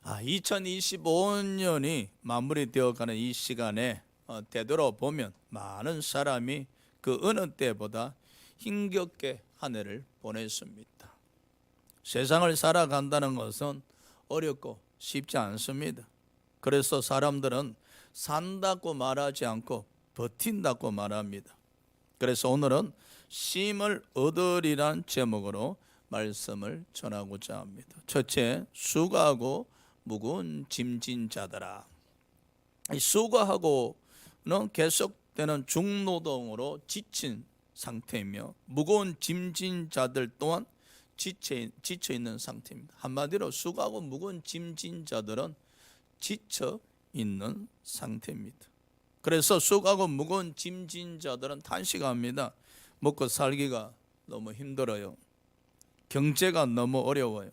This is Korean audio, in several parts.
2025년이 마무리되어가는 이 시간에 되돌아보면 많은 사람이 그 어느 때보다 힘겹게 한 해를 보냈습니다. 세상을 살아간다는 것은 어렵고 쉽지 않습니다. 그래서 사람들은 산다고 말하지 않고 버틴다고 말합니다. 그래서 오늘은 쉼을 얻으리란 제목으로 말씀을 전하고자 합니다. 첫째, 수고하고 무거운 짐진 자들아. 이 수고하고는 계속되는 중노동으로 지친 상태이며 무거운 짐진 자들 또한 지쳐 있는 상태입니다. 한마디로 수고하고 무거운 짐진 자들은 지쳐 있는 상태입니다. 그래서 수고하고 무거운 짐진 자들은 탄식합니다. 먹고 살기가 너무 힘들어요. 경제가 너무 어려워요.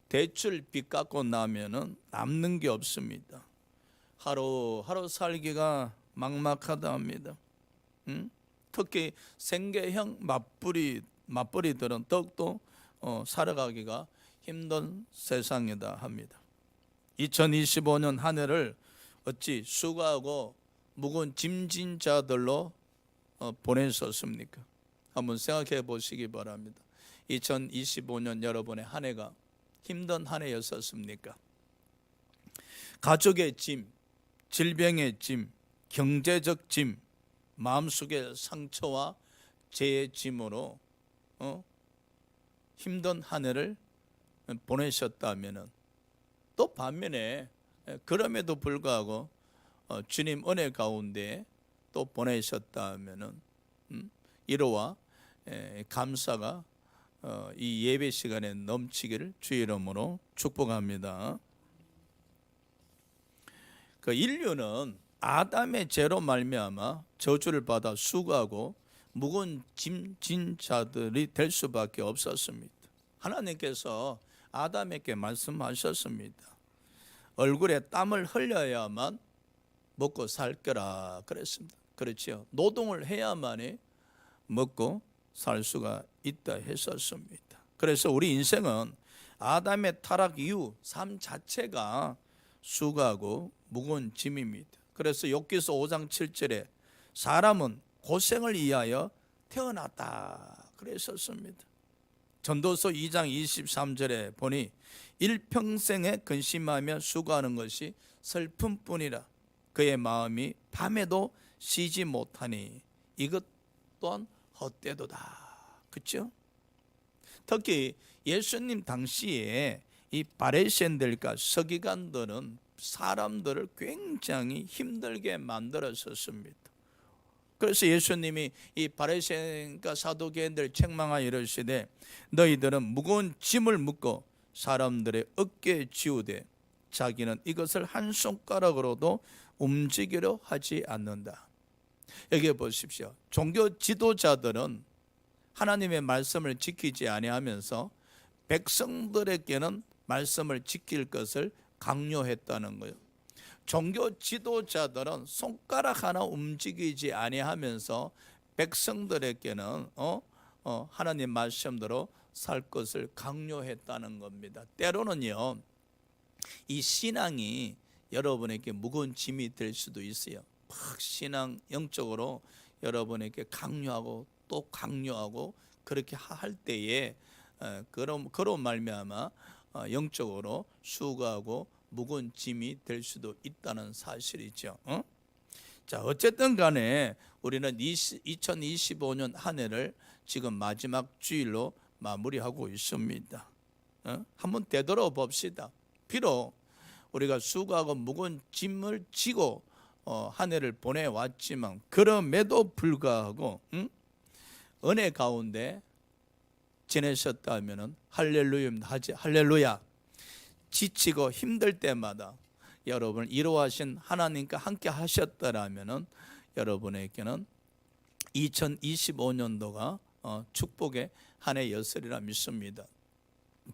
대출 빚 갚고 나면은 남는 게 없습니다. 하루하루 살기가 막막하다 합니다. 특히 생계형 맞벌이들은 더욱더 살아가기가 힘든 세상이다 합니다. 2025년 한 해를 어찌 수고하고 무거운 짐진 자들로 보내셨습니까? 한번 생각해 보시기 바랍니다. 2025년 여러분의 한 해가 힘든 한 해였었습니까? 가족의 짐, 질병의 짐, 경제적 짐, 마음속의 상처와 죄의 짐으로 힘든 한 해를 보내셨다면, 또 반면에 그럼에도 불구하고 주님 은혜 가운데 또 보내셨다면 위로와 감사가 이 예배 시간에 넘치기를 주의 이름으로 축복합니다. 그 인류는 아담의 죄로 말미암아 저주를 받아 수고하고 무거운 짐진 자들이 될 수밖에 없었습니다. 하나님께서 아담에게 말씀하셨습니다. 얼굴에 땀을 흘려야만 먹고 살 거라 그랬습니다. 그렇죠. 노동을 해야만이 먹고 살 수가 있다 했었습니다. 그래서 우리 인생은 아담의 타락 이후 삶 자체가 수고하고 무거운 짐입니다. 그래서 욥기서 5장 7절에 사람은 고생을 위하여 태어났다 그랬었습니다. 전도서 2장 23절에 보니 일평생에 근심하며 수고하는 것이 슬픔뿐이라 그의 마음이 밤에도 쉬지 못하니 이것 또한 헛되도다. 그렇죠? 특히 예수님 당시에 이 바리새인들과 서기관들은 사람들을 굉장히 힘들게 만들었었습니다. 그래서 예수님이 이 바리새인과 사두개인들 책망하여 이르시되 너희들은 무거운 짐을 묶고 사람들의 어깨에 지우되 자기는 이것을 한 손가락으로도 움직이려 하지 않는다. 여기 보십시오. 종교 지도자들은 하나님의 말씀을 지키지 아니하면서 백성들에게는 말씀을 지킬 것을 강요했다는 거예요. 종교 지도자들은 손가락 하나 움직이지 아니하면서 백성들에게는 하나님 말씀대로 살 것을 강요했다는 겁니다. 때로는요, 이 신앙이 여러분에게 무거운 짐이 될 수도 있어요. 막 신앙 영적으로 여러분에게 강요하고 또 강요하고 그렇게 할 때에 그런 말미암아 영적으로 수고하고 무거운 짐이 될 수도 있다는 사실이죠. 자, 어쨌든 간에 우리는 2025년 한 해를 지금 마지막 주일로 마무리하고 있습니다. 한번 되돌아봅시다. 비록 우리가 수고하고 무거운 짐을 지고 한 해를 보내왔지만 그럼에도 불구하고 은혜 가운데 지내셨다면 할렐루야. 지치고 힘들 때마다 여러분을 위로하신 하나님과 함께 하셨더라면 여러분에게는 2025년도가 축복의 한 해였으리라 믿습니다.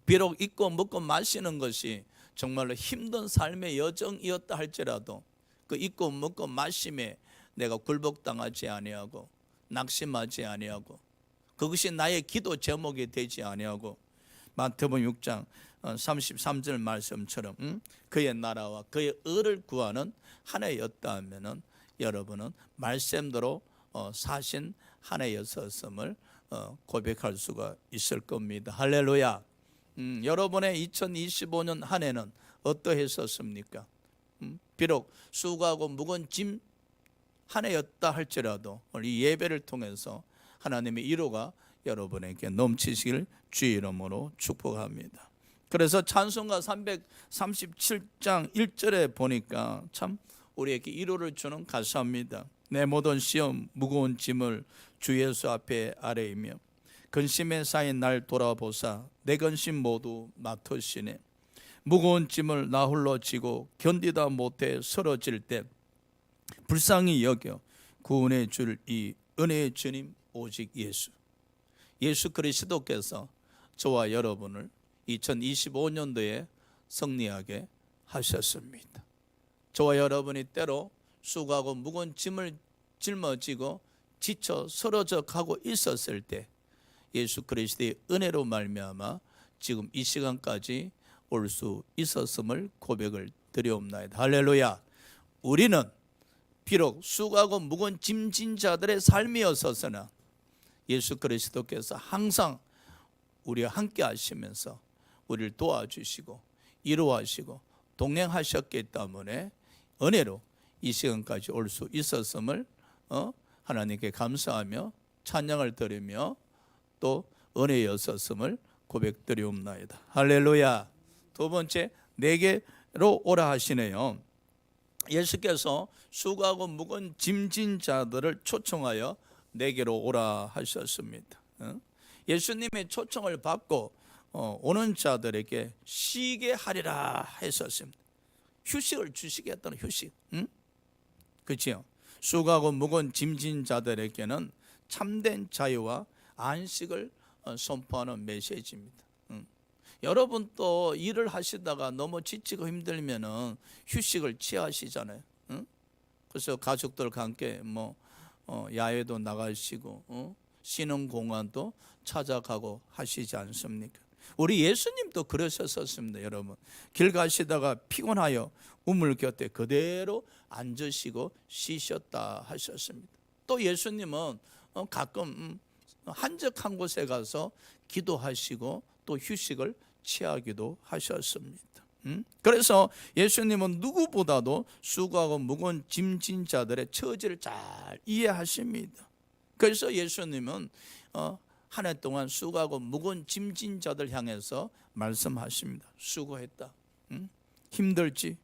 비록 입고 먹고 마시는 것이 정말로 힘든 삶의 여정이었다 할지라도 그 입고 먹고 마심에 내가 굴복당하지 아니하고 낙심하지 아니하고 그것이 나의 기도 제목이 되지 아니하고 마태복음 6장 33절 말씀처럼 그의 나라와 그의 의를 구하는 한 해였다 하면은 여러분은 말씀대로 사신 한 해였었음을 고백할 수가 있을 겁니다. 할렐루야. 여러분의 2025년 한 해는 어떠했었습니까? 비록 수고하고 무거운 짐 한 해였다 할지라도 오늘 이 예배를 통해서 하나님의 위로가 여러분에게 넘치시길 주의 이름으로 축복합니다. 그래서 찬송가 337장 1절에 보니까 참 우리에게 위로를 주는 가사입니다. 내 모든 시험 무거운 짐을 주 예수 앞에 아뢰이며 근심에 쌓인 날 돌아보사 내 근심 모두 맡으시네. 무거운 짐을 나 홀로 지고 견디다 못해 쓰러질 때 불쌍히 여겨 구원해 줄 이 은혜의 주님 오직 예수 그리스도께서 저와 여러분을 2025년도에 승리하게 하셨습니다. 저와 여러분이 때로 수고하고 무거운 짐을 짊어지고 지쳐 쓰러져 가고 있었을 때 예수 그리스도의 은혜로 말미암아 지금 이 시간까지 올 수 있었음을 고백을 드리옵나이다. 할렐루야. 우리는 비록 수고하고 무거운 짐진 자들의 삶이었으나 예수 그리스도께서 항상 우리와 함께 하시면서 우리를 도와주시고 위로하시고 동행하셨기 때문에 은혜로 이 시간까지 올 수 있었음을 하나님께 감사하며 찬양을 드리며 또 은혜였었음을 고백드리옵나이다. 할렐루야. 두 번째, 내게로 오라 하시네요. 예수께서 수고하고 무거운 짐진 자들을 초청하여 내게로 오라 하셨습니다. 예수님의 초청을 받고 오는 자들에게 쉬게 하리라 했었습니다. 휴식을 주시겠다는 휴식. 그렇죠? 수고하고 무거운 짐진 자들에게는 참된 자유와 안식을 선포하는 메시지입니다. 여러분 또 일을 하시다가 너무 지치고 힘들면은 휴식을 취하시잖아요. 그래서 가족들과 함께 야외도 나가시고 쉬는 공간도 찾아가고 하시지 않습니까? 우리 예수님도 그러셨었습니다. 여러분 길 가시다가 피곤하여 우물 곁에 그대로 앉으시고 쉬셨다 하셨습니다. 또 예수님은 가끔 한적한 곳에 가서 기도하시고 또 휴식을 취하기도 하셨습니다. 그래서 예수님은 누구보다도 수고하고 무거운 짐진 자들의 처지를 잘 이해하십니다. 그래서 예수님은 한 해 동안 수고하고 무거운 짐진 자들 향해서 말씀하십니다. 수고했다, 힘들지,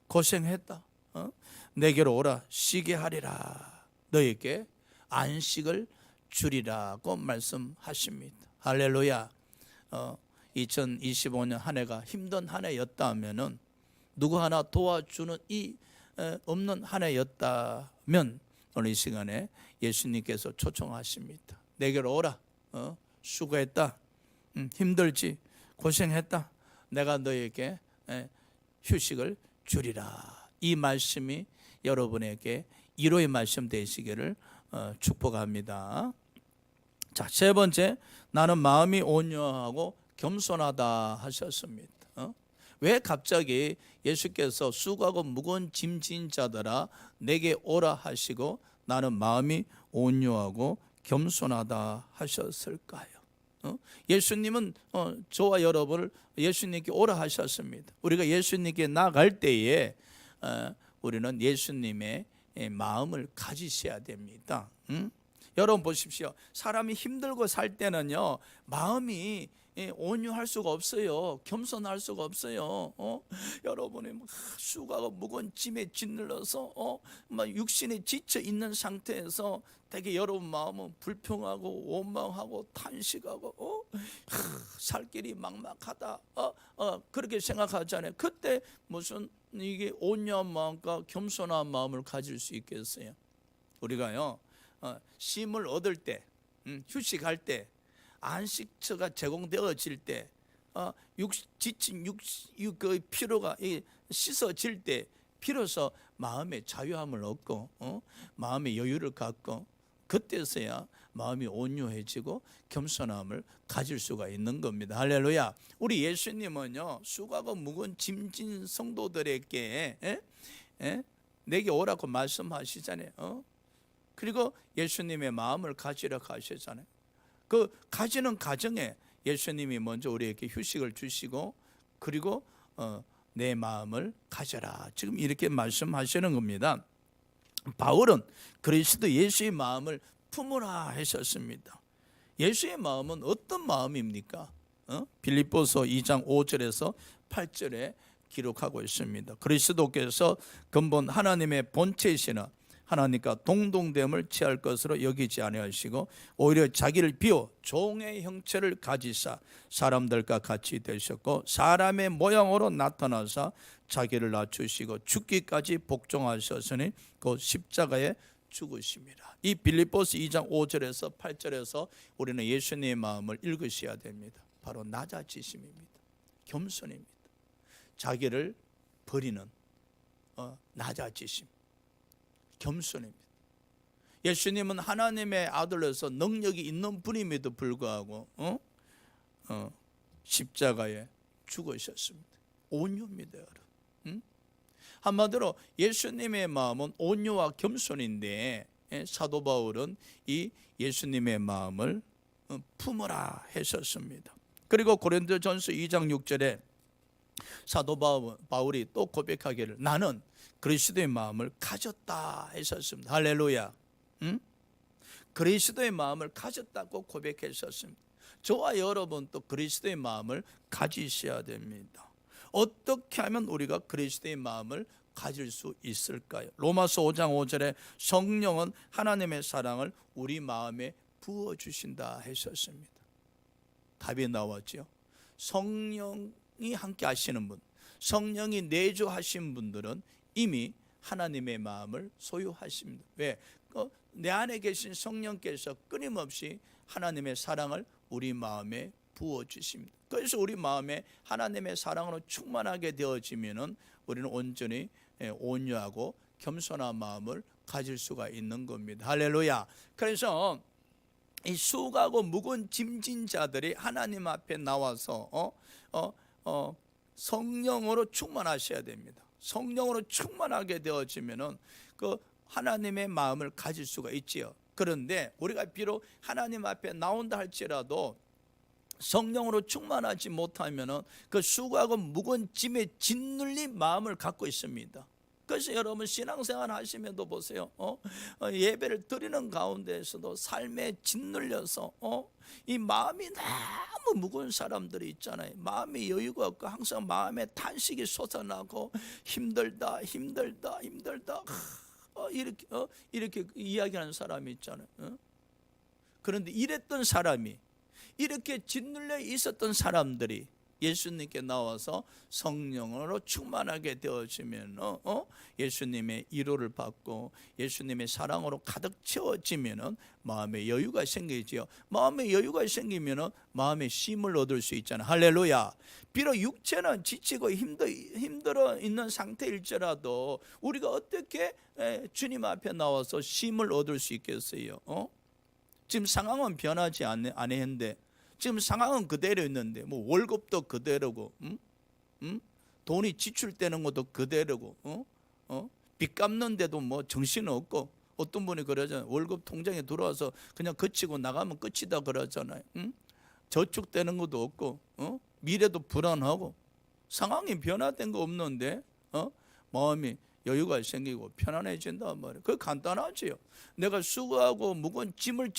고생했다, 내게로 오라, 쉬게 하리라, 너에게 안식을 주리라고 말씀하십니다. 할렐루야. 2025년 한 해가 힘든 한 해였다면은 누구 하나 도와주는 이 없는 한 해였다면 오늘 이 시간에 예수님께서 초청하십니다. 내게로 오라. 수고했다, 힘들지, 고생했다, 내가 너에게 휴식을 주리라. 이 말씀이 여러분에게 위로의 말씀 되시기를 축복합니다. 자, 세 번째, 나는 마음이 온유하고 겸손하다 하셨습니다. 왜 갑자기 예수께서 수고하고 무거운 짐진 자들아 내게 오라 하시고 나는 마음이 온유하고 겸손하다 하셨을까요? 예수님은 저와 여러분을 예수님께 오라 하셨습니다. 우리가 예수님께 나갈 때에 우리는 예수님의 마음을 가지셔야 됩니다. 여러분 보십시오. 사람이 힘들고 살 때는요 마음이 온유할 수가 없어요. 겸손할 수가 없어요. 여러분이 수고하고 무거운 짐에 짓눌러서 육신에 지쳐 있는 상태에서 되게 여러분 마음은 불평하고 원망하고 탄식하고 살 길이 막막하다 그렇게 생각하잖아요. 그때 무슨 이게 온유한 마음과 겸손한 마음을 가질 수 있겠어요? 우리가요 쉼을 얻을 때, 휴식할 때, 안식처가 제공되어질 때, 지친 그 피로가 씻어질 때 비로소 마음의 자유함을 얻고 마음의 여유를 갖고 그때서야 마음이 온유해지고 겸손함을 가질 수가 있는 겁니다. 할렐루야. 우리 예수님은요, 수고하고 무거운 짐진 성도들에게 내게 오라고 말씀하시잖아요. 그리고 예수님의 마음을 가지라고 하시잖아요. 그 가지는 과정에 예수님이 먼저 우리에게 휴식을 주시고, 그리고 내 마음을 가져라, 지금 이렇게 말씀하시는 겁니다. 바울은 그리스도 예수의 마음을 품으라 하셨습니다. 예수의 마음은 어떤 마음입니까? 빌립보서 2장 5절에서 8절에 기록하고 있습니다. 그리스도께서 근본 하나님의 본체이시나 하나님과 동등됨을 취할 것으로 여기지 아니하시고 오히려 자기를 비워 종의 형체를 가지사 사람들과 같이 되셨고 사람의 모양으로 나타나사 자기를 낮추시고 죽기까지 복종하셨으니 그 십자가에 죽으심이라. 이 빌립보서 2장 5절에서 8절에서 우리는 예수님의 마음을 읽으셔야 됩니다. 바로 낮아지심입니다. 겸손입니다. 자기를 버리는 낮아지심, 겸손입니다. 예수님은 하나님의 아들로서 능력이 있는 분임에도 불구하고 십자가에 죽으셨습니다. 온유입니다, 여러분. 한마디로 예수님의 마음은 온유와 겸손인데 사도 바울은 이 예수님의 마음을 품으라 하셨습니다. 그리고 고린도전서 2장 6절에 사도 바울이 또 고백하기를 나는 그리스도의 마음을 가졌다 했었습니다. 할렐루야. 그리스도의 마음을 가졌다고 고백했었습니다. 저와 여러분도 그리스도의 마음을 가지셔야 됩니다. 어떻게 하면 우리가 그리스도의 마음을 가질 수 있을까요? 로마서 5장 5절에 성령은 하나님의 사랑을 우리 마음에 부어주신다 하셨습니다. 답이 나왔죠. 성령이 함께 하시는 분, 성령이 내주하신 분들은 이미 하나님의 마음을 소유하십니다. 왜? 내 안에 계신 성령께서 끊임없이 하나님의 사랑을 우리 마음에 부어주십니다. 그래서 우리 마음에 하나님의 사랑으로 충만하게 되어지면 우리는 온전히 온유하고 겸손한 마음을 가질 수가 있는 겁니다. 할렐루야. 그래서 이 수고하고 무거운 짐진 자들이 하나님 앞에 나와서 성령으로 충만하셔야 됩니다. 성령으로 충만하게 되어지면은 그 하나님의 마음을 가질 수가 있지요. 그런데 우리가 비록 하나님 앞에 나온다 할지라도 성령으로 충만하지 못하면은 그 수고하고 무거운 짐에 짓눌린 마음을 갖고 있습니다. 그래서 여러분 신앙생활 하시면도 보세요. 예배를 드리는 가운데에서도 삶에 짓눌려서 이 마음이 너무 무거운 사람들이 있잖아요. 마음이 여유가 없고 항상 마음에 탄식이 솟아나고 힘들다 이렇게 이야기하는 사람이 있잖아요. 그런데 이랬던 사람이, 이렇게 짓눌려 있었던 사람들이 예수님께 나와서 성령으로 충만하게 되어지면 예수님의 위로를 받고 예수님의 사랑으로 가득 채워지면 마음의 여유가 생기지요. 마음의 여유가 생기면 마음의 쉼을 얻을 수 있잖아요. 할렐루야. 비록 육체는 지치고 힘들어 있는 상태일지라도 우리가 어떻게 주님 앞에 나와서 쉼을 얻을 수 있겠어요? 지금 상황은 변하지 않았는데, 지금 상황은 그대로 있는데 뭐 월급도 그대로고, 돈이 지출되는 것도 그대로고, 빚 갚는데도 뭐 정신 없고, 어떤 분이 그러잖아요. 월급 통장에 들어와서 그냥 거치고 나가면 끝이다 그러잖아요. 저축되는 것도 없고, 미래도 불안하고, 상황이 변화된 거 없는데 마음이 여유가 생기고 편안해진단 말이에요. 그게 간단하지요. 내가 수고하고 무거운 짐을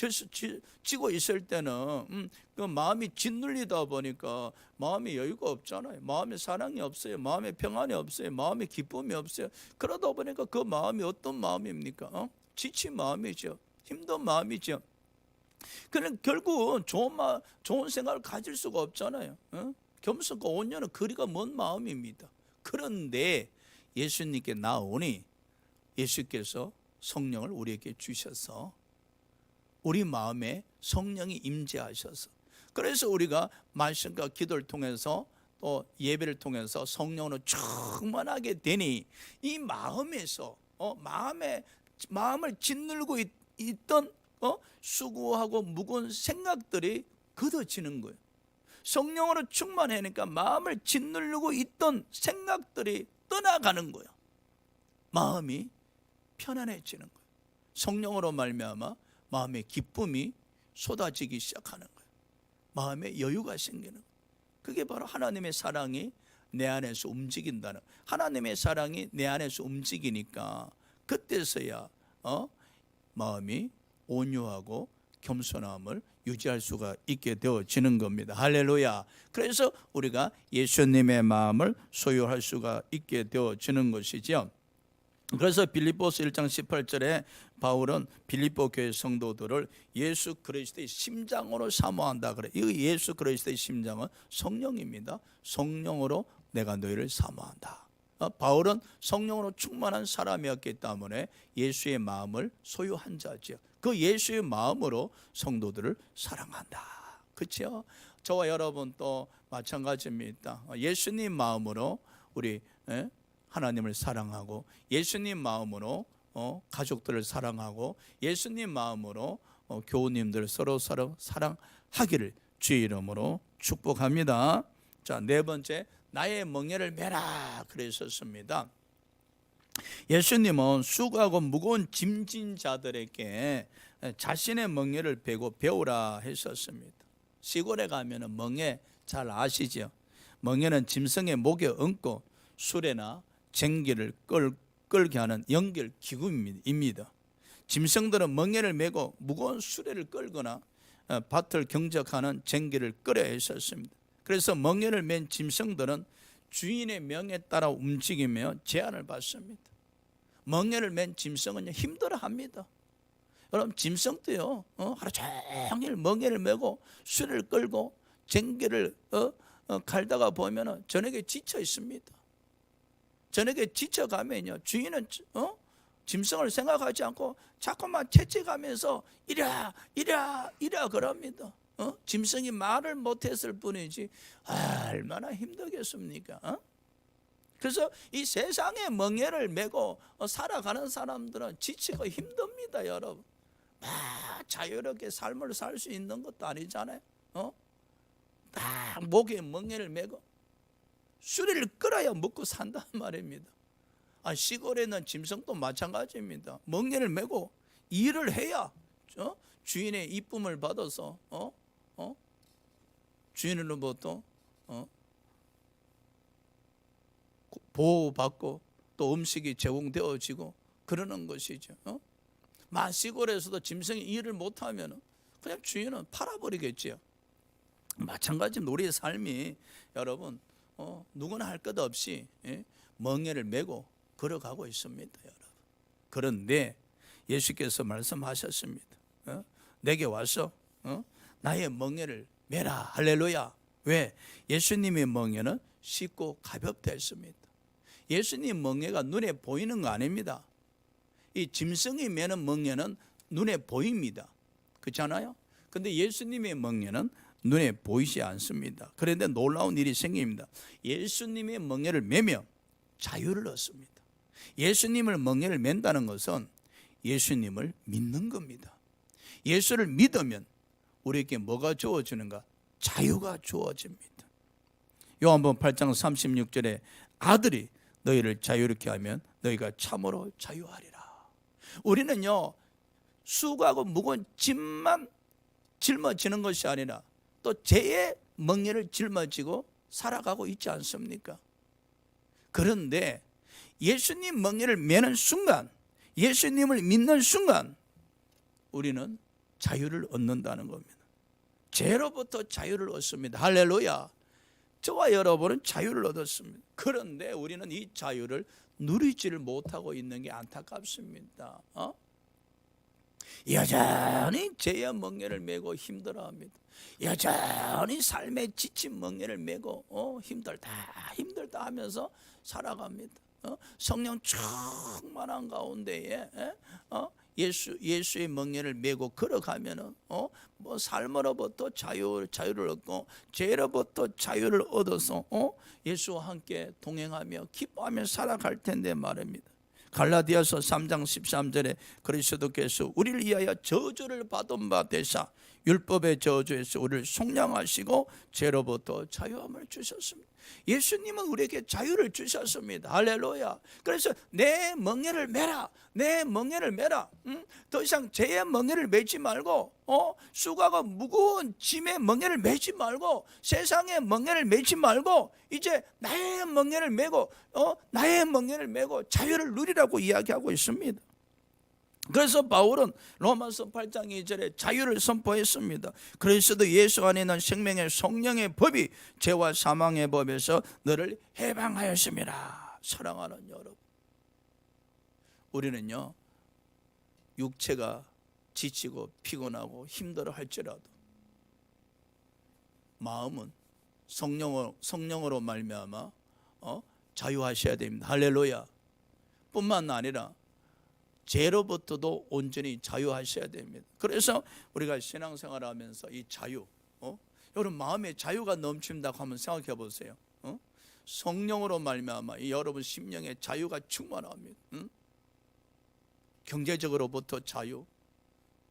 지고 있을 때는 그 마음이 짓눌리다 보니까 마음에 여유가 없잖아요. 마음에 사랑이 없어요. 마음에 평안이 없어요. 마음에 기쁨이 없어요. 그러다 보니까 그 마음이 어떤 마음입니까? 지친 마음이죠. 힘든 마음이죠. 그냥 결국 좋은 생각을 가질 수가 없잖아요. 겸손과 온유는 거리가 먼 마음입니다. 그런데 예수님께 나오니 예수께서 성령을 우리에게 주셔서 우리 마음에 성령이 임재하셔서, 그래서 우리가 말씀과 기도를 통해서 또 예배를 통해서 성령으로 충만하게 되니 이 마음에서 마음을 짓누르고 있던 수고하고 무거운 생각들이 걷어지는 거예요. 성령으로 충만하니까 마음을 짓누르고 있던 생각들이 떠나가는 거예요. 마음이 편안해지는 거예요. 성령으로 말미암아 마음의 기쁨이 쏟아지기 시작하는 거예요. 마음에 여유가 생기는 거예요. 그게 바로 하나님의 사랑이 내 안에서 움직인다는, 하나님의 사랑이 내 안에서 움직이니까 그때서야 마음이 온유하고 겸손함을 유지할 수가 있게 되어지는 겁니다. 할렐루야. 그래서 우리가 예수님의 마음을 소유할 수가 있게 되어지는 것이죠. 그래서 빌립보서 1장 18절에 바울은 빌립보 교회 성도들을 예수 그리스도의 심장으로 사모한다 그래. 이 예수 그리스도의 심장은 성령입니다. 성령으로 내가 너희를 사모한다. 바울은 성령으로 충만한 사람이었기 때문에 예수의 마음을 소유한 자죠. 그 예수의 마음으로 성도들을 사랑한다. 그렇죠? 저와 여러분도 마찬가지입니다. 예수님 마음으로 우리 하나님을 사랑하고, 예수님 마음으로 가족들을 사랑하고, 예수님 마음으로 교우님들 서로 사랑하기를 주의 이름으로 축복합니다. 자, 네 번째, 나의 멍에를 메라 그랬었습니다. 예수님은 수고하고 무거운 짐진 자들에게 자신의 멍에를 베고 배우라 했었습니다. 시골에 가면 멍에 잘 아시죠? 멍에는 짐승의 목에 얹고 수레나 쟁기를 끌게 하는 연결 기구입니다. 짐승들은 멍에를 메고 무거운 수레를 끌거나 밭을 경작하는 쟁기를 끌어야 했었습니다. 그래서 멍에를 맨 짐승들은 주인의 명에 따라 움직이며 제한을 받습니다. 멍에를 맨 짐승은 힘들어합니다. 여러분, 짐승도요 하루 종일 멍에를 메고 수레를 끌고 쟁기를 갈다가 보면 저녁에 지쳐 있습니다. 저녁에 지쳐가면요 주인은 짐승을 생각하지 않고 자꾸만 채찍하면서 이랴 그럽니다. 짐승이 말을 못했을 뿐이지 얼마나 힘들겠습니까? 그래서 이 세상에 멍에를 메고 살아가는 사람들은 지치고 힘듭니다, 여러분. 자유롭게 삶을 살 수 있는 것도 아니잖아요. 딱 목에 멍에를 메고 수레를 끌어야 먹고 산단 말입니다. 시골에는 짐승도 마찬가지입니다. 멍에를 메고 일을 해야 주인의 이쁨을 받아서 주인으로부터 보호받고 또 음식이 제공되어지고 그러는 것이죠. 시골에서도 짐승이 일을 못하면 그냥 주인은 팔아버리겠죠. 마찬가지입니다. 우리의 삶이 여러분 누구나 할 것 없이 멍에를 메고 걸어가고 있습니다, 여러분. 그런데 예수께서 말씀하셨습니다. 내게 와서 나의 멍에를 메라. 할렐루야. 왜? 예수님의 멍에는 쉽고 가볍다 했습니다. 예수님 멍에가 눈에 보이는 거 아닙니다. 이 짐승이 메는 멍에는 눈에 보입니다. 그렇잖아요? 근데 예수님의 멍에는 눈에 보이지 않습니다. 그런데 놀라운 일이 생깁니다. 예수님의 멍에를 메며 자유를 얻습니다. 예수님을 멍에를 맨다는 것은 예수님을 믿는 겁니다. 예수를 믿으면 우리에게 뭐가 주어지는가? 자유가 주어집니다. 요한복음 8장 36절에 아들이 너희를 자유롭게 하면 너희가 참으로 자유하리라. 우리는요 수고하고 무거운 짐만 짊어지는 것이 아니라 또 죄의 멍에를 짊어지고 살아가고 있지 않습니까? 그런데 예수님 멍에를 메는 순간, 예수님을 믿는 순간 우리는 자유를 얻는다는 겁니다. 죄로부터 자유를 얻습니다. 할렐루야. 저와 여러분은 자유를 얻었습니다. 그런데 우리는 이 자유를 누리지를 못하고 있는 게 안타깝습니다. 여전히 죄의 멍에를 메고 힘들어합니다. 여전히 삶의 지친 멍에를 메고 힘들다 하면서 살아갑니다. 성령 충만한 가운데에 예수의 멍에를 메고 걸어가면은 삶으로부터 자유를 얻고 죄로부터 자유를 얻어서 예수와 함께 동행하며 기뻐하며 살아갈 텐데 말입니다. 갈라디아서 3장 13절에 그리스도께서 우리를 위하여 저주를 받은 바 되사 율법의 저주에서 우리를 속량하시고 죄로부터 자유함을 주셨습니다. 예수님은 우리에게 자유를 주셨습니다. 할렐루야. 그래서 내 멍에를 메라, 내 멍에를 메라. 더 이상 죄의 멍에를 메지 말고, 수고하고 무거운 짐의 멍에를 메지 말고, 세상의 멍에를 메지 말고, 이제 나의 멍에를 메고, 나의 멍에를 메고 자유를 누리라고 이야기하고 있습니다. 그래서 바울은 로마서 8장 2절에 자유를 선포했습니다. 그리스도 예수 안에 있는 생명의 성령의 법이 죄와 사망의 법에서 너를 해방하였습니다. 사랑하는 여러분, 우리는요, 육체가 지치고 피곤하고 힘들어 할지라도 마음은 성령으로 말미암아 자유하셔야 됩니다. 할렐루야. 뿐만 아니라 죄로부터도 온전히 자유하셔야 됩니다. 그래서 우리가 신앙생활을 하면서 이 자유, 여러분 마음에 자유가 넘친다고 한번 생각해 보세요. 성령으로 말미암아 여러분 심령에 자유가 충만합니다. 경제적으로부터 자유,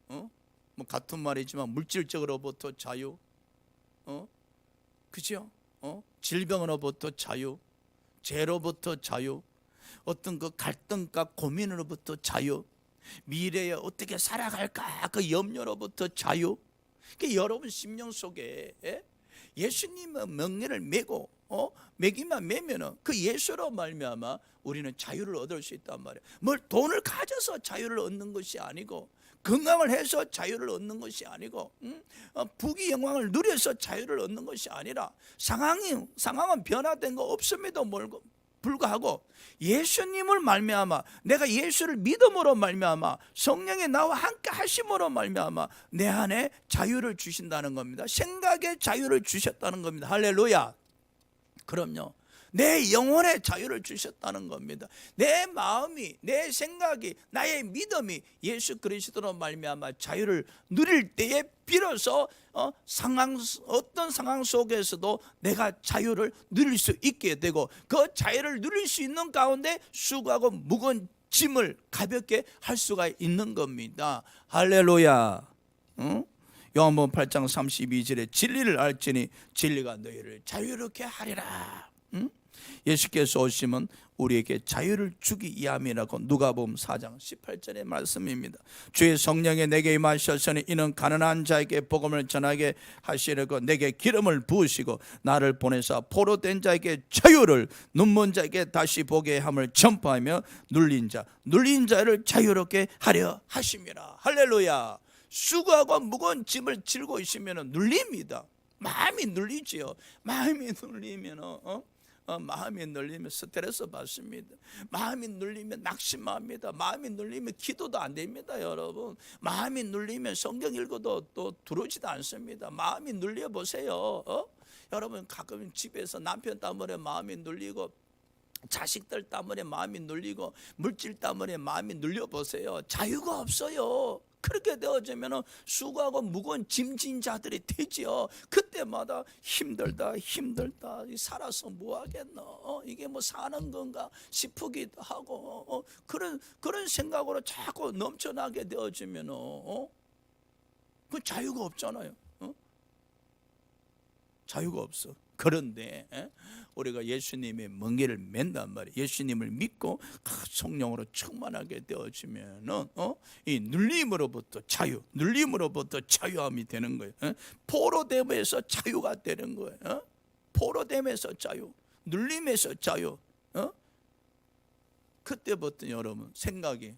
뭐 같은 말이지만 물질적으로부터 자유, 그죠? 질병으로부터 자유, 죄로부터 자유, 어떤 그 갈등과 고민으로부터 자유, 미래에 어떻게 살아갈까 그 염려로부터 자유. 그러니까 여러분 심령 속에 예수님의 명예를 메고 매기만 매면은 그 예수로 말미암아 우리는 자유를 얻을 수 있단 말이에요. 뭘 돈을 가져서 자유를 얻는 것이 아니고, 건강을 해서 자유를 얻는 것이 아니고, 부귀 영광을 누려서 자유를 얻는 것이 아니라, 상황은 변화된 거 없음에도 불구하고 예수님을 말미암아, 내가 예수를 믿음으로 말미암아 성령이 나와 함께 하심으로 말미암아 내 안에 자유를 주신다는 겁니다. 생각의 자유를 주셨다는 겁니다. 할렐루야. 그럼요, 내 영혼의 자유를 주셨다는 겁니다. 내 마음이, 내 생각이, 나의 믿음이 예수 그리스도로 말미암아 자유를 누릴 때에 비로소 어떤 상황 속에서도 내가 자유를 누릴 수 있게 되고, 그 자유를 누릴 수 있는 가운데 수고하고 무거운 짐을 가볍게 할 수가 있는 겁니다. 할렐루야. 요한복음 8장 32절에 진리를 알지니 진리가 너희를 자유롭게 하리라. 예수께서 오시면 우리에게 자유를 주기 위함이라고 누가복음 4장 18절의 말씀입니다. 주의 성령이 내게 임하셨으니 이는 가난한 자에게 복음을 전하게 하시려고 내게 기름을 부으시고 나를 보내사 포로된 자에게 자유를, 눈먼 자에게 다시 보게 함을 전파하며 눌린 자를 자유롭게 하려 하심이라. 할렐루야. 수고하고 무거운 짐을 지고 있으면 눌립니다. 마음이 눌리지요. 마음이 눌리면 스트레스 받습니다. 마음이 눌리면 낙심합니다. 마음이 눌리면 기도도 안 됩니다. 여러분, 마음이 눌리면 성경 읽어도 또 들어오지도 않습니다. 마음이 눌려 보세요. 여러분 가끔 집에서 남편 때문에 마음이 눌리고, 자식들 때문에 마음이 눌리고, 물질 때문에 마음이 눌려보세요. 자유가 없어요. 그렇게 되어지면 수고하고 무거운 짐진 자들이 되지요. 그때마다 힘들다 살아서 뭐 하겠노, 이게 뭐 사는 건가 싶기도 하고, 그런 생각으로 자꾸 넘쳐나게 되어지면 그 자유가 없잖아요. 자유가 없어. 그런데 우리가 예수님의 멍에를 맨단 말이에요. 예수님을 믿고 성령으로 충만하게 되어지면은 이 눌림으로부터 자유함이 되는 거예요. 포로됨에서 자유가 되는 거예요. 포로됨에서 자유, 눌림에서 자유. 그때부터 여러분 생각이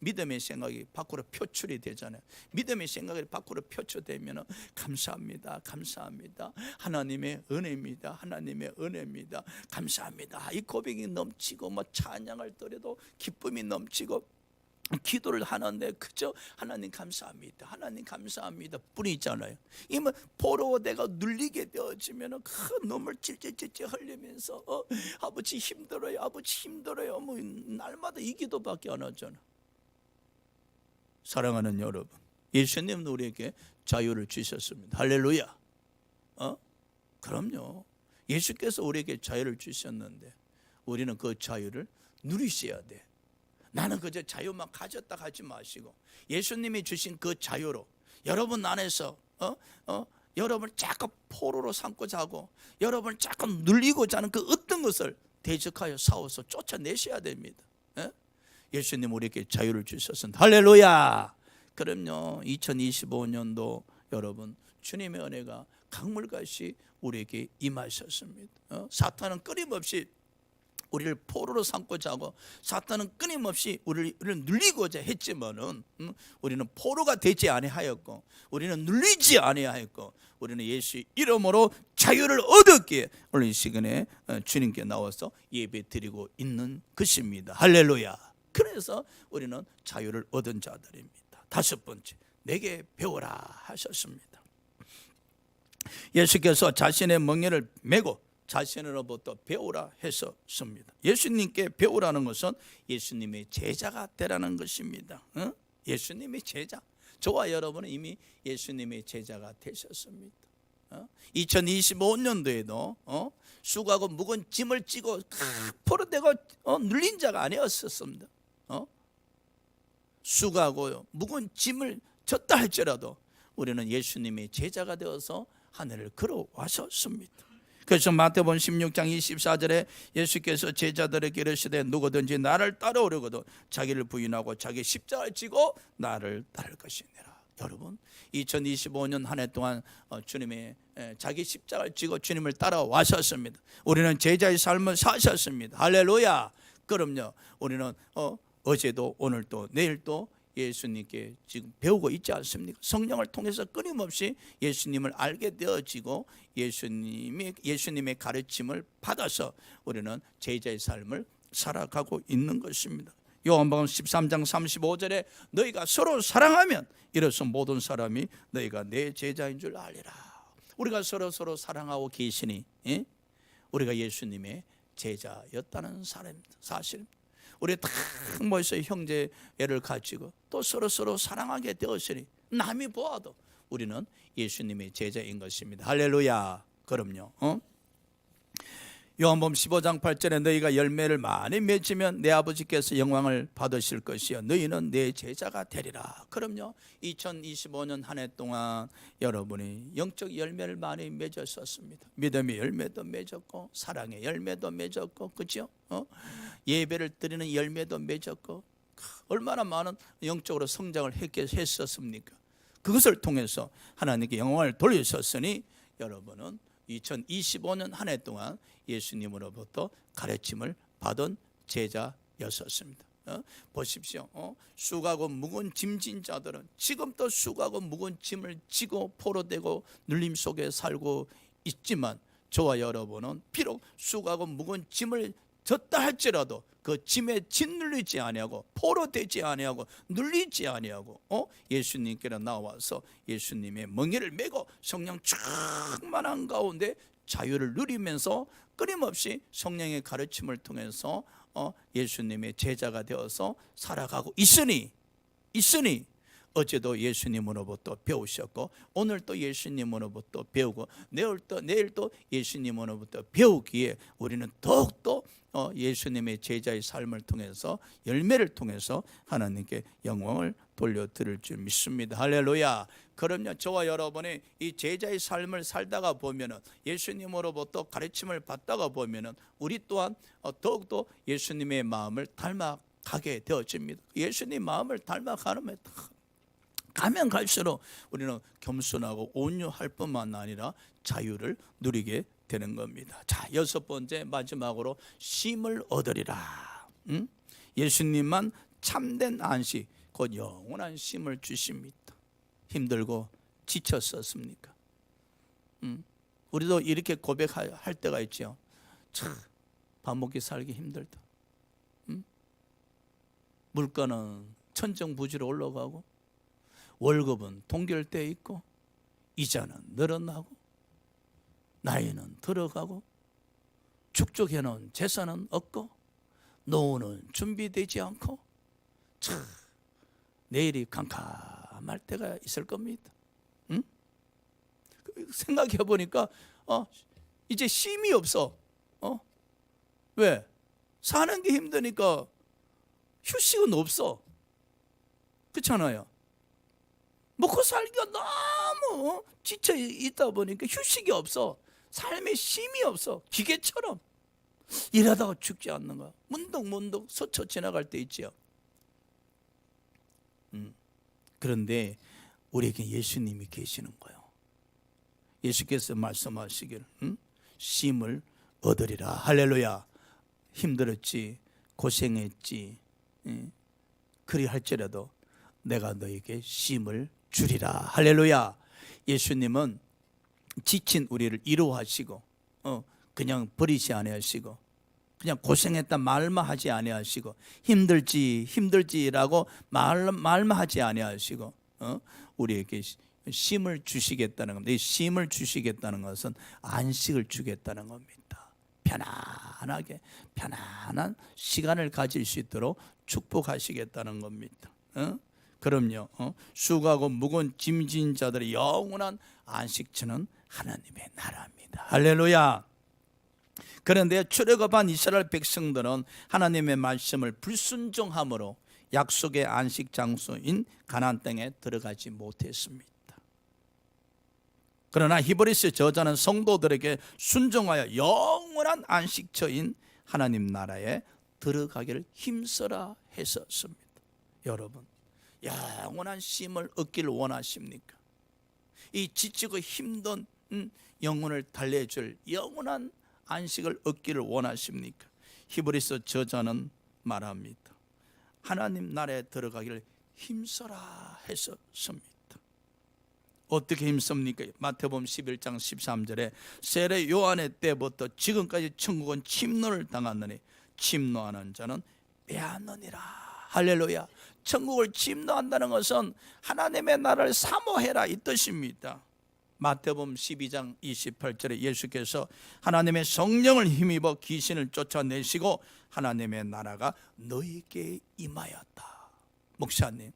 믿음의 생각이 밖으로 표출이 되잖아요. 믿음의 생각이 밖으로 표출되면 감사합니다. 하나님의 은혜입니다. 감사합니다. 이 고백이 넘치고 찬양을 드려도 기쁨이 넘치고 기도를 하는데 그저 하나님 감사합니다 뿐이잖아요. 이면 포로되가 눌리게 되어지면 그 눈물 찔찔찔찔 흘리면서 아버지 힘들어요. 뭐 날마다 이 기도밖에 안 하잖아. 사랑하는 여러분, 예수님은 우리에게 자유를 주셨습니다. 할렐루야. 그럼요. 예수께서 우리에게 자유를 주셨는데 우리는 그 자유를 누리셔야 돼. 나는 그저 자유만 가졌다 하지 마시고 예수님이 주신 그 자유로 여러분 안에서 여러분을 자꾸 포로로 삼고자 하고 여러분을 자꾸 눌리고자 하는 그 어떤 것을 대적하여 싸워서 쫓아내셔야 됩니다. 예수님 우리에게 자유를 주셨습니다. 할렐루야. 그럼요 2025년도 여러분 주님의 은혜가 강물같이 우리에게 임하셨습니다. 사탄은 끊임없이 우리를 포로로 삼고자 하고 사탄은 끊임없이 우리를 눌리고자 했지만은 우리는 포로가 되지 아니하였고 우리는 눌리지 아니하였고 우리는 예수 이름으로 자유를 얻었기에 오늘 이 시간에 주님께 나와서 예배 드리고 있는 것입니다. 할렐루야. 그래서 우리는 자유를 얻은 자들입니다. 다섯 번째, 내게 배우라 하셨습니다. 예수께서 자신의 멍에를 메고 자신으로부터 배우라 했었습니다. 예수님께 배우라는 것은 예수님의 제자가 되라는 것입니다. 예수님의 제자. 저와 여러분은 이미 예수님의 제자가 되셨습니다. 2025년도에도 수고하고 무거운 짐을 지고 포로되고 눌린 자가 아니었었습니다. 수고하고 무거운 짐을 졌다 할지라도 우리는 예수님의 제자가 되어서 하늘을 걸어왔었습니다. 그래서 마태복음 16장 24절에 예수께서 제자들에게 이르시되 누구든지 나를 따라오려거든 자기를 부인하고 자기 십자가를 지고 나를 따를 것이니라. 여러분 2025년 한 해 동안 주님의 자기 십자가를 지고 주님을 따라와셨습니다. 우리는 제자의 삶을 사셨습니다. 할렐루야. 그럼요 우리는 어제도 오늘도 내일도 예수님께 지금 배우고 있지 않습니까? 성령을 통해서 끊임없이 예수님을 알게 되어지고 예수님의 가르침을 받아서 우리는 제자의 삶을 살아가고 있는 것입니다. 요한복음 13장 35절에 너희가 서로 사랑하면 이로써 모든 사람이 너희가 내 제자인 줄 알리라. 우리가 서로 사랑하고 계시니 우리가 예수님의 제자였다는 사실입니다. 우리 다 모여서 형제애를 가지고 또 서로 사랑하게 되었으니 남이 보아도 우리는 예수님의 제자인 것입니다. 할렐루야. 그럼요. 요한복음 15장 8절에 너희가 열매를 많이 맺으면 내 아버지께서 영광을 받으실 것이요 너희는 내 제자가 되리라. 그럼요 2025년 한 해 동안 여러분이 영적 열매를 많이 맺었었습니다. 믿음의 열매도 맺었고 사랑의 열매도 맺었고 그렇죠? 예배를 드리는 열매도 맺었고 얼마나 많은 영적으로 성장을 했었습니까? 그것을 통해서 하나님께 영광을 돌리셨으니 여러분은 2025년 한 해 동안 예수님으로부터 가르침을 받은 제자였었습니다. 보십시오. 수고하고 무거운 짐진 자들은 지금 또 수고하고 무거운 짐을 지고 포로되고 눌림 속에 살고 있지만 저와 여러분은 비록 수고하고 무거운 짐을 졌다 할지라도 그 짐에 짓눌리지 아니하고 포로되지 아니하고 눌리지 아니하고 예수님께로 나와서 예수님의 멍에를 메고 성령 충만한 가운데 자유를 누리면서 끊임없이 성령의 가르침을 통해서 예수님의 제자가 되어서 살아가고 있으니 어제도 예수님으로부터 배우셨고 오늘 또 예수님으로부터 배우고 내일 또 예수님으로부터 배우기에 우리는 더욱더 예수님의 제자의 삶을 통해서 열매를 통해서 하나님께 영광을 돌려드릴 줄 믿습니다. 할렐루야. 그럼요 저와 여러분이 이 제자의 삶을 살다가 보면은 예수님으로부터 가르침을 받다가 보면은 우리 또한 더욱더 예수님의 마음을 닮아가게 되어집니다. 예수님 마음을 닮아가면 가면 갈수록 우리는 겸손하고 온유할 뿐만 아니라 자유를 누리게 되는 겁니다. 자, 여섯 번째 마지막으로 쉼을 얻으리라. 예수님만 참된 안식 곧 영원한 쉼을 주십니다. 힘들고 지쳤었습니까? 우리도 이렇게 고백할 때가 있죠. 참 밥 먹기 살기 힘들다. 물가는 천정부지로 올라가고 월급은 동결돼 있고 이자는 늘어나고 나이는 들어가고 축적해놓은 재산은 없고 노후는 준비되지 않고 참 내일이 캄캄할 때가 있을 겁니다. 생각해 보니까 이제 쉼이 없어. 왜? 사는 게 힘드니까 휴식은 없어. 그렇잖아요. 먹고 살기가 너무 지쳐 있다 보니까 휴식이 없어. 삶에 쉼이 없어. 기계처럼 일하다가 죽지 않는 거야. 문득문득 스쳐 지나갈 때 있지요. 그런데 우리에게 예수님이 계시는 거예요. 예수께서 말씀하시길 쉼을 얻으리라. 할렐루야. 힘들었지, 고생했지, 그리할지라도 내가 너에게 쉼을 주리라. 할렐루야. 예수님은 지친 우리를 위로하시고 그냥 버리지 아니하시고 그냥 고생했다 말만 하지 아니하시고 힘들지라고 말만 하지 아니하시고 우리에게 쉼을 주시겠다는 겁니다. 이 쉼을 주시겠다는 것은 안식을 주겠다는 겁니다. 편안하게 편안한 시간을 가질 수 있도록 축복하시겠다는 겁니다. 그럼요. 수고하고 무거운 짐진 자들의 영원한 안식처는 하나님의 나라입니다. 할렐루야. 그런데 출애굽한 이스라엘 백성들은 하나님의 말씀을 불순종함으로 약속의 안식 장소인 가나안 땅에 들어가지 못했습니다. 그러나 히브리서 저자는 성도들에게 순종하여 영원한 안식처인 하나님 나라에 들어가기를 힘써라 했었습니다. 여러분, 영원한 쉼을 얻기를 원하십니까? 이 지치고 힘든 영혼을 달래줄 영원한 안식을 얻기를 원하십니까? 히브리서 저자는 말합니다. 하나님 나라에 들어가기를 힘써라 했었습니다. 어떻게 힘씁니까? 마태복음 11장 13절에 세례 요한의 때부터 지금까지 천국은 침노를 당하느니 침노하는 자는 빼앗느니라. 할렐루야. 천국을 침노한다는 것은 하나님의 나라를 사모해라 이 뜻입니다. 마태복음 12장 28절에 예수께서 하나님의 성령을 힘입어 귀신을 쫓아내시고 하나님의 나라가 너희에게 임하였다. 목사님,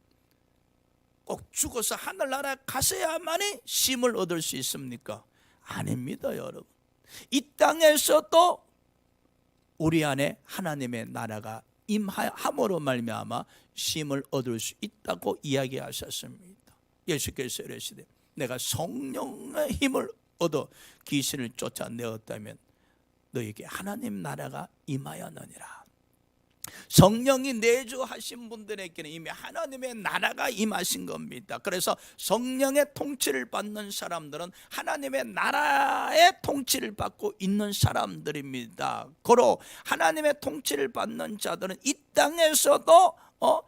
꼭 죽어서 하늘나라에 가셔야만이 쉼을 얻을 수 있습니까? 아닙니다, 여러분. 이 땅에서도 우리 안에 하나님의 나라가 임함으로 말미암아 쉼을 얻을 수 있다고 이야기하셨습니다. 예수께서 이르시되 내가 성령의 힘을 얻어 귀신을 쫓아내었다면 너에게 하나님 나라가 임하였느니라. 성령이 내주하신 분들에게는 이미 하나님의 나라가 임하신 겁니다. 그래서 성령의 통치를 받는 사람들은 하나님의 나라의 통치를 받고 있는 사람들입니다. 고로 하나님의 통치를 받는 자들은 이 땅에서도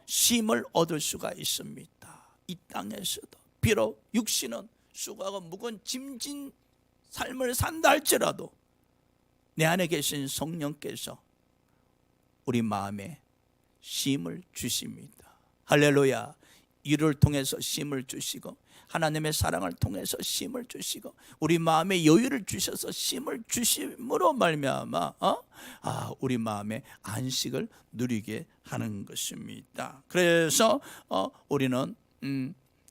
쉼을 얻을 수가 있습니다. 이 땅에서도 비록 육신은 수고하고 무거운 짐진 삶을 산다 할지라도 내 안에 계신 성령께서 우리 마음에 쉼을 주십니다. 할렐루야. 이를 통해서 쉼을 주시고 하나님의 사랑을 통해서 쉼을 주시고 우리 마음에 여유를 주셔서 쉼을 주심으로 말미암아 우리 마음에 안식을 누리게 하는 것입니다. 그래서 우리는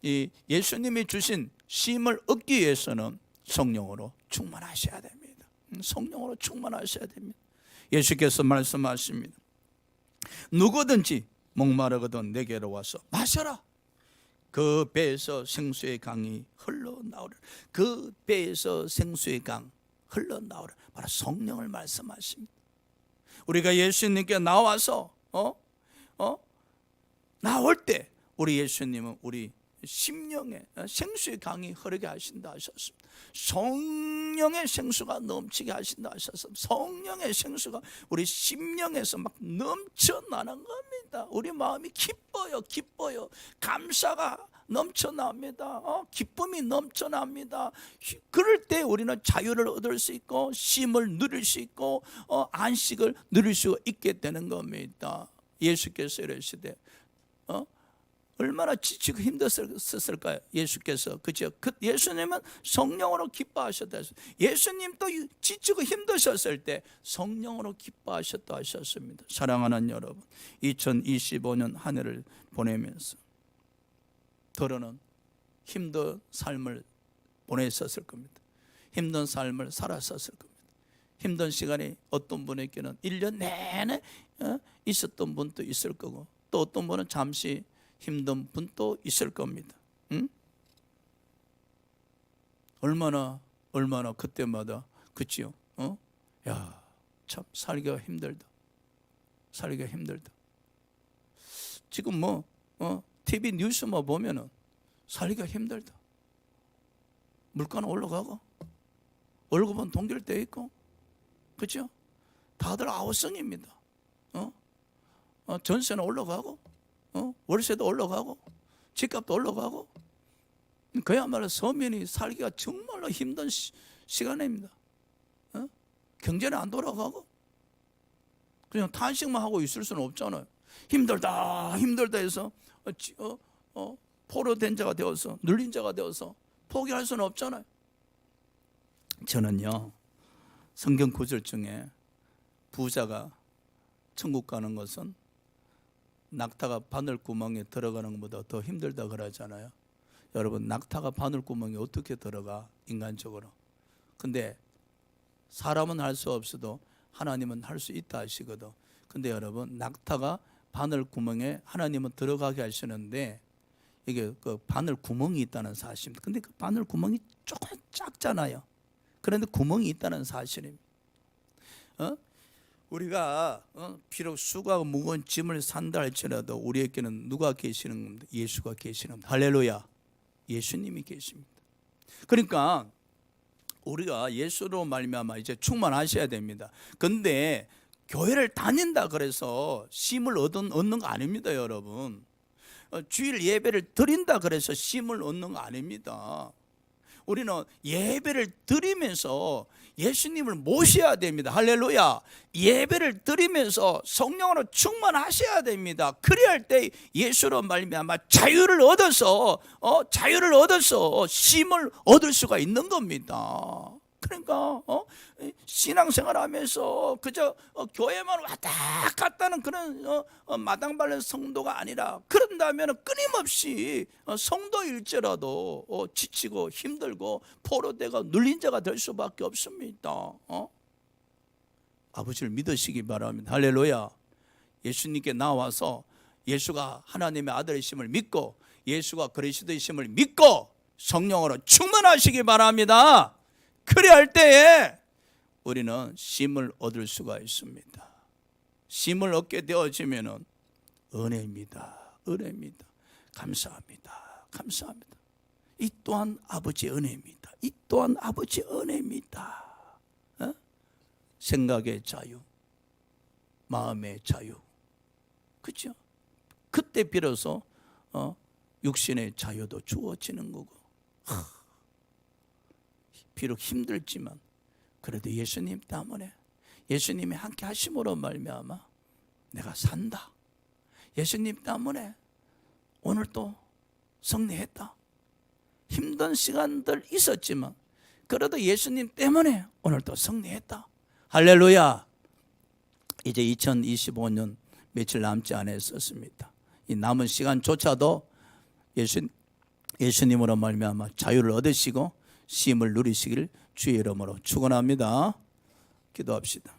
이 예수님이 주신 쉼을 얻기 위해서는 성령으로 충만하셔야 됩니다. 성령으로 충만하셔야 됩니다. 예수께서 말씀하십니다. 누구든지 목마르거든 내게로 와서 마셔라. 그 배에서 생수의 강이 흘러나오리라. 그 배에서 생수의 강 흘러나오리라. 바로 성령을 말씀하십니다. 우리가 예수님께 나와서 나올 때 우리 예수님은 우리 심령에 생수의 강이 흐르게 하신다 하셨습니다. 성령의 생수가 넘치게 하신다 하셨습니다. 성령의 생수가 우리 심령에서 막 넘쳐나는 겁니다. 우리 마음이 기뻐요. 감사가 넘쳐납니다. 기쁨이 넘쳐납니다. 그럴 때 우리는 자유를 얻을 수 있고 쉼을 누릴 수 있고 안식을 누릴 수 있게 되는 겁니다. 예수께서 이러시되 얼마나 지치고 힘들었을까요? 예수께서 그죠? 예수님은 성령으로 기뻐하셨다 했습니다. 예수님도 지치고 힘드셨을 때 성령으로 기뻐하셨다 하셨습니다. 사랑하는 여러분, 2025년 한 해를 보내면서 더러는 힘든 삶을 보냈었을 겁니다. 힘든 삶을 살았었을 겁니다. 힘든 시간이 어떤 분에게는 1년 내내 있었던 분도 있을 거고, 또 어떤 분은 잠시 힘든 분도 있을 겁니다. 응? 얼마나 그때마다, 그치요? 야, 참 살기가 힘들다. 살기가 힘들다. 지금 TV 뉴스만 보면은 살기가 힘들다. 물가는 올라가고 월급은 동결돼 있고, 그렇죠? 다들 아우성입니다. 전세는 올라가고, 월세도 올라가고, 집값도 올라가고, 그야말로 서민이 살기가 정말로 힘든 시간입니다. 경제는 안 돌아가고, 그냥 탄식만 하고 있을 수는 없잖아요. 힘들다 해서 포로된 자가 되어서, 눌린 자가 되어서 포기할 수는 없잖아요. 저는요, 성경 구절 중에 부자가 천국 가는 것은 낙타가 바늘구멍에 들어가는 것보다 더 힘들다 그러잖아요. 여러분, 낙타가 바늘구멍에 어떻게 들어가, 인간적으로? 근데 사람은 할 수 없어도 하나님은 할 수 있다 하시거든. 근데 여러분, 낙타가 바늘구멍에 하나님은 들어가게 하시는데, 이게 그 바늘구멍이 있다는 사실입니다. 근데 그 바늘구멍이 조금 작잖아요. 그런데 구멍이 있다는 사실입니다. 우리가 비록 수가 무거운 짐을 산다 할지라도 우리에게는 누가 계시는 겁니다? 예수가 계시는 겁니다. 할렐루야. 예수님이 계십니다. 그러니까 우리가 예수로 말미암아 이제 충만하셔야 됩니다. 근데 교회를 다닌다 그래서 쉼을 얻는 거 아닙니다, 여러분. 주일 예배를 드린다 그래서 쉼을 얻는 거 아닙니다. 우리는 예배를 드리면서 예수님을 모셔야 됩니다. 할렐루야. 예배를 드리면서 성령으로 충만하셔야 됩니다. 그래야 때 예수로 말미암아 자유를 얻어서 쉼을 얻을 수가 있는 겁니다. 그러니까 신앙생활하면서 그저 교회만 왔다 갔다는 그런 마당 밟는 성도가 아니라, 그런다면 끊임없이 성도일지라도 지치고 힘들고 포로되고 눌린 자가 될 수밖에 없습니다. 아버지를 믿으시기 바랍니다. 할렐루야. 예수님께 나와서 예수가 하나님의 아들이심을 믿고 예수가 그리스도이심을 믿고 성령으로 충만하시기 바랍니다. 그래야 할 때에 우리는 쉼을 얻을 수가 있습니다. 쉼을 얻게 되어지면은 은혜입니다. 은혜입니다. 감사합니다. 감사합니다. 이 또한 아버지의 은혜입니다. 이 또한 아버지의 은혜입니다. 생각의 자유, 마음의 자유, 그렇죠? 그때 비로소 육신의 자유도 주어지는 거고, 비록 힘들지만 그래도 예수님 때문에, 예수님이 함께 하심으로 말미암아 내가 산다. 예수님 때문에 오늘 또 승리했다. 힘든 시간들 있었지만 그래도 예수님 때문에 오늘 또 승리했다. 할렐루야. 이제 2025년 며칠 남지 않았었습니다. 이 남은 시간조차도 예수님으로 말미암아 자유를 얻으시고 쉼을 누리시길 주의 이름으로 축원합니다. 기도합시다.